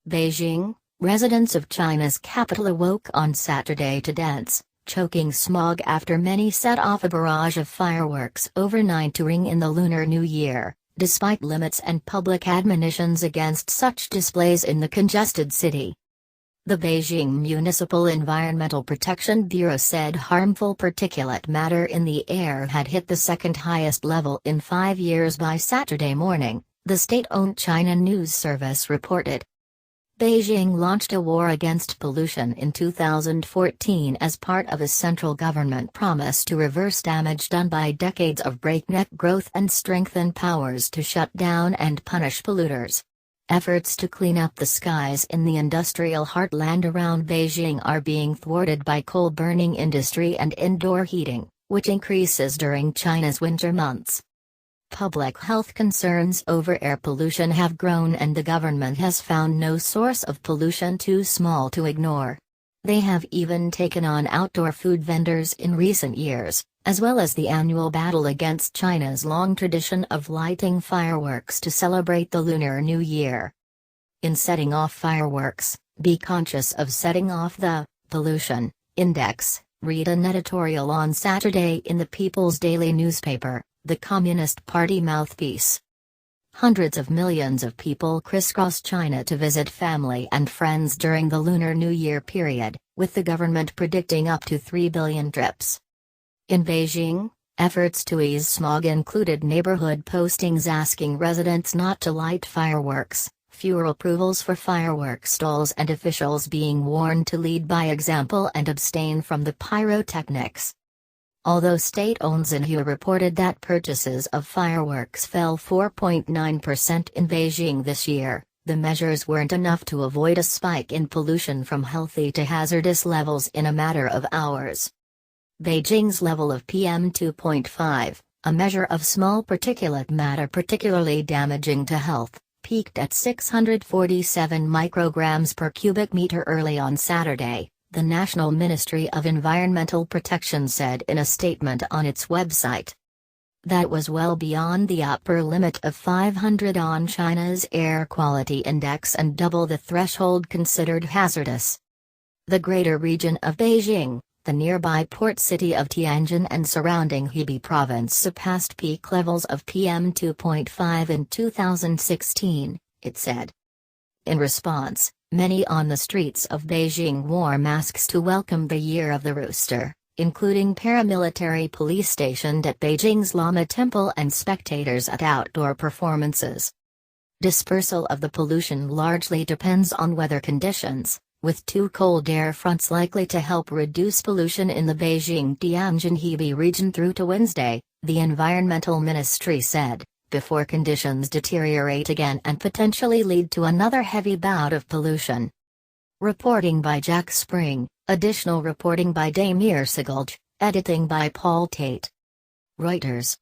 Beijing, residents of China's capital awoke on Saturday to dense, choking smog after many set off a barrage of fireworks overnight to ring in the Lunar New Year, despite limits and public admonitions against such displays in the congested city. The Beijing Municipal Environmental Protection Bureau said harmful particulate matter in the air had hit the second highest level in 5 years by Saturday morning, the state-owned China News Service reported. Beijing launched a war against pollution in 2014 as part of a central government promise to reverse damage done by decades of breakneck growth and strengthen powers to shut down and punish polluters. Efforts to clean up the skies in the industrial heartland around Beijing are being thwarted by coal-burning industry and indoor heating, which increases during China's winter months. Public health concerns over air pollution have grown and the government has found no source of pollution too small to ignore. They have even taken on outdoor food vendors in recent years, as well as the annual battle against China's long tradition of lighting fireworks to celebrate the Lunar New Year. In setting off fireworks, be conscious of setting off the pollution index, read an editorial on Saturday in the People's Daily newspaper, the Communist Party mouthpiece. Hundreds of millions of people crisscross China to visit family and friends during the Lunar New Year period, with the government predicting up to 3 billion trips. In Beijing, efforts to ease smog included neighborhood postings asking residents not to light fireworks, fewer approvals for fireworks stalls, and officials being warned to lead by example and abstain from the pyrotechnics. Although state-owned Xinhua reported that purchases of fireworks fell 4.9% in Beijing this year, the measures weren't enough to avoid a spike in pollution from healthy to hazardous levels in a matter of hours. Beijing's level of PM2.5, a measure of small particulate matter particularly damaging to health, peaked at 647 micrograms per cubic meter early on Saturday, the National Ministry of Environmental Protection said in a statement on its website. That was well beyond the upper limit of 500 on China's air quality index and double the threshold considered hazardous. The greater region of Beijing, the nearby port city of Tianjin and surrounding Hebei province surpassed peak levels of PM2.5 in 2016, it said. In response, many on the streets of Beijing wore masks to welcome the Year of the Rooster, including paramilitary police stationed at Beijing's Lama Temple and spectators at outdoor performances. Dispersal of the pollution largely depends on weather conditions, with 2 cold air fronts likely to help reduce pollution in the Beijing-Tianjin-Hebei region through to Wednesday, the Environmental Ministry said, before conditions deteriorate again and potentially lead to another heavy bout of pollution. Reporting by Jack Spring, additional reporting by Damir Sigolj, editing by Paul Tate. Reuters.